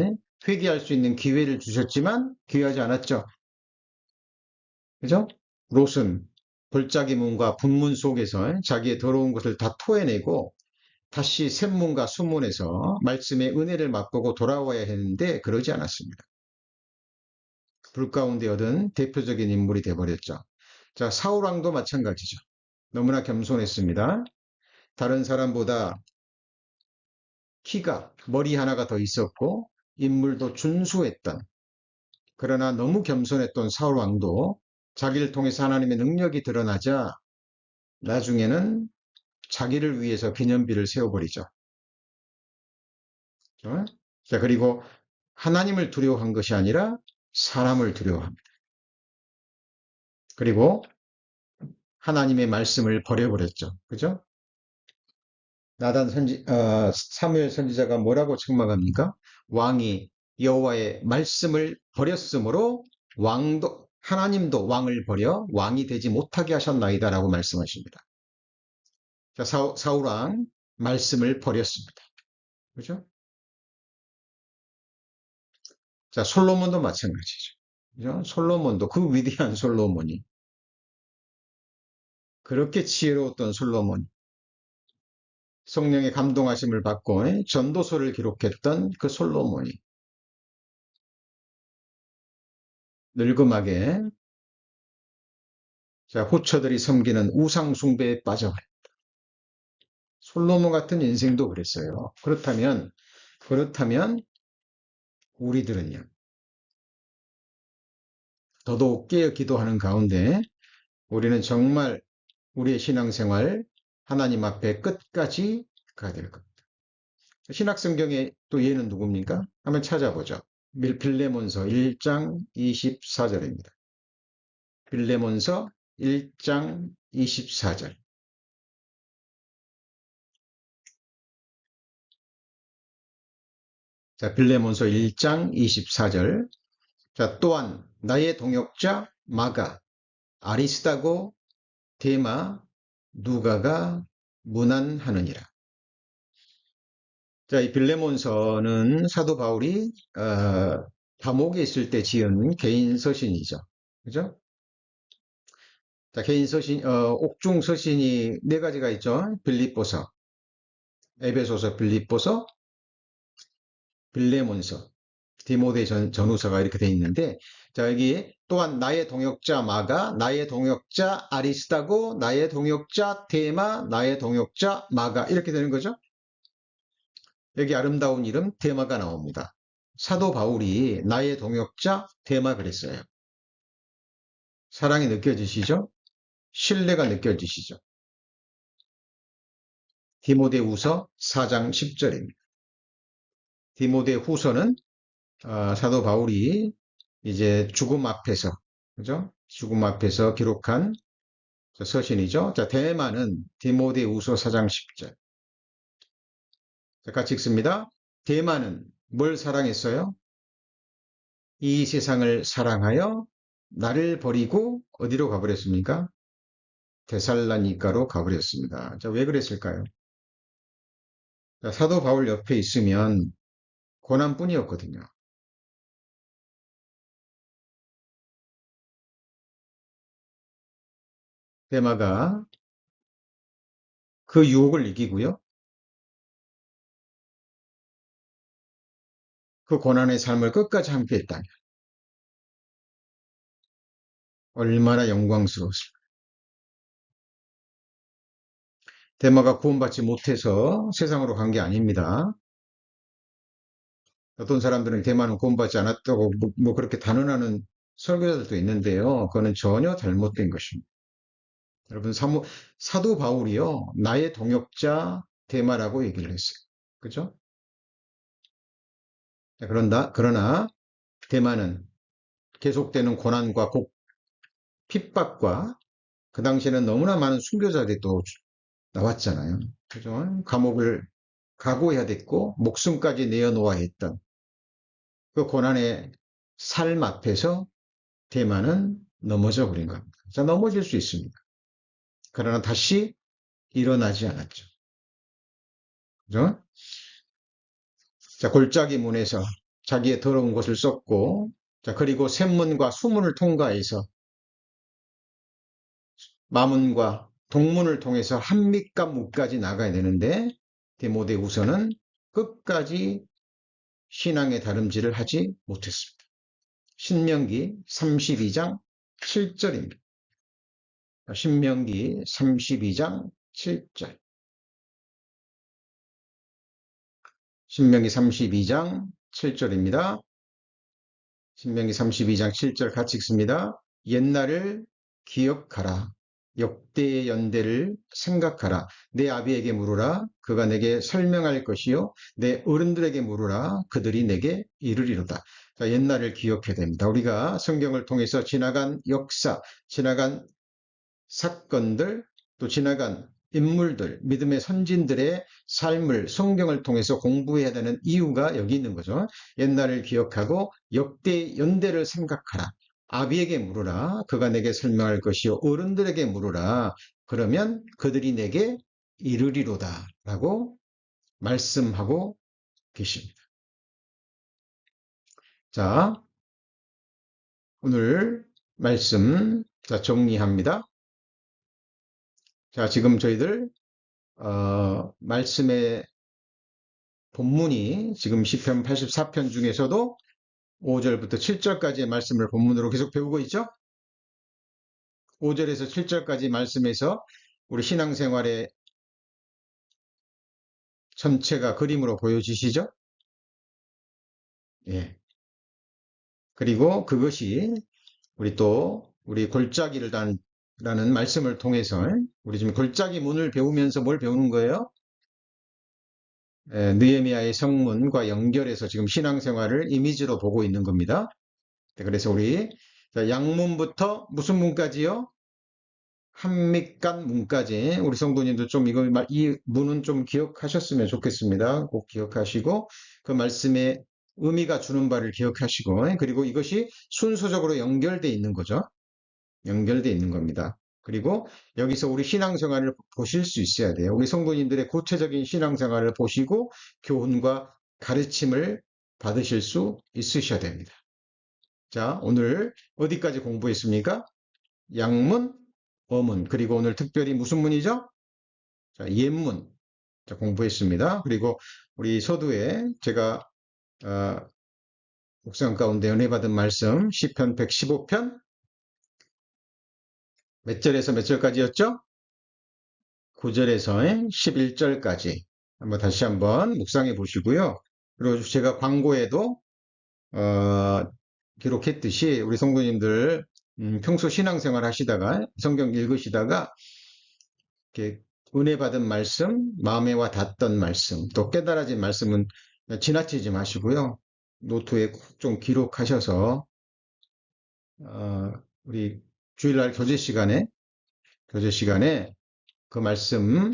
Speaker 1: 회개할 수 있는 기회를 주셨지만 기회하지 않았죠. 그죠? 롯은 골짜기 문과 분문 속에서 자기의 더러운 것을 다 토해내고 다시 샘문과 수문에서 말씀의 은혜를 맛보고 돌아와야 했는데 그러지 않았습니다. 불 가운데 얻은 대표적인 인물이 되어버렸죠. 자, 사울왕도 마찬가지죠. 너무나 겸손했습니다. 다른 사람보다 키가, 머리 하나가 더 있었고, 인물도 준수했던, 그러나 너무 겸손했던 사울 왕도 자기를 통해서 하나님의 능력이 드러나자 나중에는 자기를 위해서 기념비를 세워버리죠. 자, 그리고 하나님을 두려워한 것이 아니라 사람을 두려워합니다. 그리고 하나님의 말씀을 버려버렸죠. 그죠? 사무엘 선지자가 뭐라고 책망합니까? 왕이 여호와의 말씀을 버렸으므로 하나님도 왕을 버려 왕이 되지 못하게 하셨나이다라고 말씀하십니다. 자, 사울 왕 말씀을 버렸습니다. 그죠? 자, 솔로몬도 마찬가지죠. 그죠? 솔로몬도 그 위대한 솔로몬이 그렇게 지혜로웠던 솔로몬 성령의 감동하심을 받고 전도서를 기록했던 그 솔로몬이 늙음하게 자, 호처들이 섬기는 우상 숭배에 빠져버려. 솔로몬 같은 인생도 그랬어요. 그렇다면 우리들은요. 더더욱 깨어 기도하는 가운데 우리는 정말 우리의 신앙생활 하나님 앞에 끝까지 가야 될 겁니다. 신약성경에 또 얘는 누굽니까? 한번 찾아보죠. 빌레몬서 1장 24절입니다. 빌레몬서 1장 24절. 자, 빌레몬서 1장 24절. 자, 또한 나의 동역자 마가, 아리스다고, 데마, 누가가 문안하느니라. 자, 이 빌레몬서는 사도 바울이 감옥에 있을 때 지은 개인 서신이죠. 그죠? 자, 개인 서신, 옥중 서신이 네 가지가 있죠. 빌립보서, 에베소서, 빌립보서, 빌레몬서, 디모데 전후서가 이렇게 돼 있는데, 자, 여기 또한 나의 동역자 마가, 나의 동역자 아리스다고, 나의 동역자 데마, 나의 동역자 마가 이렇게 되는 거죠. 여기 아름다운 이름 데마가 나옵니다. 사도 바울이 나의 동역자 데마 그랬어요. 사랑이 느껴지시죠? 신뢰가 느껴지시죠? 디모데후서 4장 10절입니다. 디모데후서는 사도 바울이 이제 죽음 앞에서 그죠? 죽음 앞에서 기록한 서신이죠. 자, 데마는 디모데후서 4장 10절. 자, 같이 읽습니다. 데마는 뭘 사랑했어요? 이 세상을 사랑하여 나를 버리고 어디로 가버렸습니까? 데살로니가로 가버렸습니다. 자, 왜 그랬을까요? 자, 사도 바울 옆에 있으면 고난뿐이었거든요. 데마가 그 유혹을 이기고요. 그 고난의 삶을 끝까지 함께 했다면 얼마나 영광스러웠을까. 데마가 구원받지 못해서 세상으로 간 게 아닙니다. 어떤 사람들은 데마는 구원받지 않았다고 뭐 그렇게 단언하는 설교자들도 있는데요. 그거는 전혀 잘못된 것입니다. 여러분, 사도 바울이요. 나의 동역자 데마라고 얘기를 했어요. 그죠? 그러나 데마는 계속되는 고난과 핍박과 그 당시에는 너무나 많은 순교자들이 또 나왔잖아요. 그죠? 감옥을 각오해야 됐고 목숨까지 내어놓아야 했던 그 고난의 삶 앞에서 대만은 넘어져 버린 겁니다. 자, 넘어질 수 있습니다. 그러나 다시 일어나지 않았죠. 그죠? 자, 골짜기 문에서 자기의 더러운 것을 썼고, 자, 그리고 샘문과 수문을 통과해서 마문과 동문을 통해서 한밑과 무까지 나가야 되는데, 디모데후서는 끝까지 신앙의 다름질을 하지 못했습니다. 신명기 32장 7절입니다. 신명기 32장 7절. 신명기 32장 7절입니다. 신명기 32장 7절 같이 읽습니다. 옛날을 기억하라. 역대의 연대를 생각하라. 내 아비에게 물으라. 그가 내게 설명할 것이요. 내 어른들에게 물으라. 그들이 내게 이르리로다. 자, 옛날을 기억해야 됩니다. 우리가 성경을 통해서 지나간 역사, 지나간 사건들, 또 지나간 인물들, 믿음의 선진들의 삶을 성경을 통해서 공부해야 되는 이유가 여기 있는 거죠. 옛날을 기억하고 역대 연대를 생각하라. 아비에게 물으라. 그가 내게 설명할 것이요. 어른들에게 물으라. 그러면 그들이 내게 이르리로다. 라고 말씀하고 계십니다. 자, 오늘 말씀 정리합니다. 자, 지금 저희들 말씀의 본문이 지금 시편 84편 중에서도 5절부터 7절까지의 말씀을 본문으로 계속 배우고 있죠. 5절에서 7절까지 말씀에서 우리 신앙생활의 전체가 그림으로 보여지시죠. 예. 그리고 그것이 우리 골짜기를 라는 말씀을 통해서 우리 지금 골짜기 문을 배우면서 뭘 배우는 거예요? 느헤미야의 성문과 연결해서 지금 신앙생활을 이미지로 보고 있는 겁니다. 그래서 우리 양문부터 무슨 문까지요? 한믹간 문까지 우리 성도님도 좀 이 문은 좀 기억하셨으면 좋겠습니다. 꼭 기억하시고 그 말씀의 의미가 주는 바를 기억하시고 그리고 이것이 순서적으로 연결되어 있는 거죠. 연결되어 있는 겁니다. 그리고 여기서 우리 신앙생활을 보실 수 있어야 돼요. 우리 성도님들의 구체적인 신앙생활을 보시고 교훈과 가르침을 받으실 수 있으셔야 됩니다. 자, 오늘 어디까지 공부했습니까? 양문, 어문, 그리고 오늘 특별히 무슨 문이죠? 자, 옛문 자, 공부했습니다. 그리고 우리 서두에 제가 묵상 가운데 은혜 받은 말씀 시편 115편 몇 절에서 몇 절까지였죠? 9절에서 11절까지 다시 한번 묵상해 보시고요. 그리고 제가 광고에도 기록했듯이 우리 성도님들 평소 신앙생활 하시다가 성경 읽으시다가 이렇게 은혜 받은 말씀, 마음에 와 닿았던 말씀, 또 깨달아진 말씀은 지나치지 마시고요. 노트에 꼭 좀 기록하셔서 우리 주일날 교제 시간에 그 말씀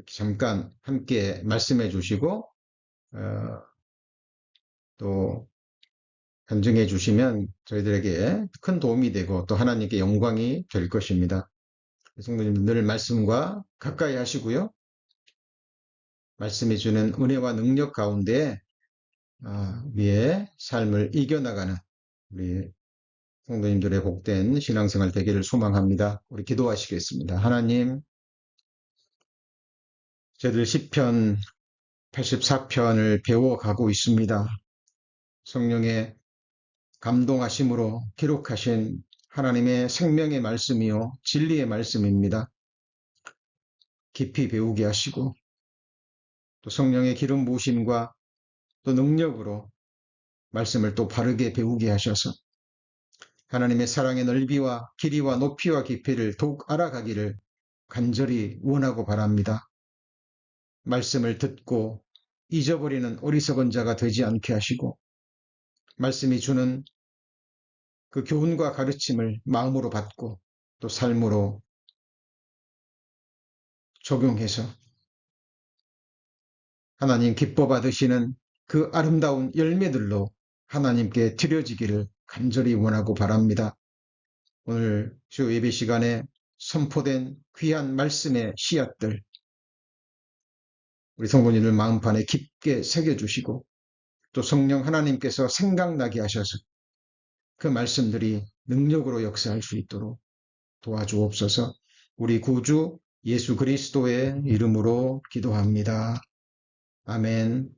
Speaker 1: 잠깐 함께 말씀해 주시고 또 간증해 주시면 저희들에게 큰 도움이 되고 또 하나님께 영광이 될 것입니다. 성도님 늘 말씀과 가까이 하시고요. 말씀해 주는 은혜와 능력 가운데 우리의 삶을 이겨나가는 우리 성도님들의 복된 신앙생활 되기를 소망합니다. 우리 기도하시겠습니다. 하나님, 저희들 시편 84편을 배워가고 있습니다. 성령의 감동하심으로 기록하신 하나님의 생명의 말씀이요 진리의 말씀입니다. 깊이 배우게 하시고 또 성령의 기름 부으심과 또 능력으로 말씀을 또 바르게 배우게 하셔서 하나님의 사랑의 넓이와 길이와 높이와 깊이를 더욱 알아가기를 간절히 원하고 바랍니다. 말씀을 듣고 잊어버리는 어리석은 자가 되지 않게 하시고 말씀이 주는 그 교훈과 가르침을 마음으로 받고 또 삶으로 적용해서 하나님 기뻐 받으시는 그 아름다운 열매들로 하나님께 드려지기를 간절히 원하고 바랍니다. 오늘 주 예배 시간에 선포된 귀한 말씀의 씨앗들 우리 성도님들 마음판에 깊게 새겨주시고 또 성령 하나님께서 생각나게 하셔서 그 말씀들이 능력으로 역사할 수 있도록 도와주옵소서. 우리 구주 예수 그리스도의 이름으로 기도합니다. 아멘.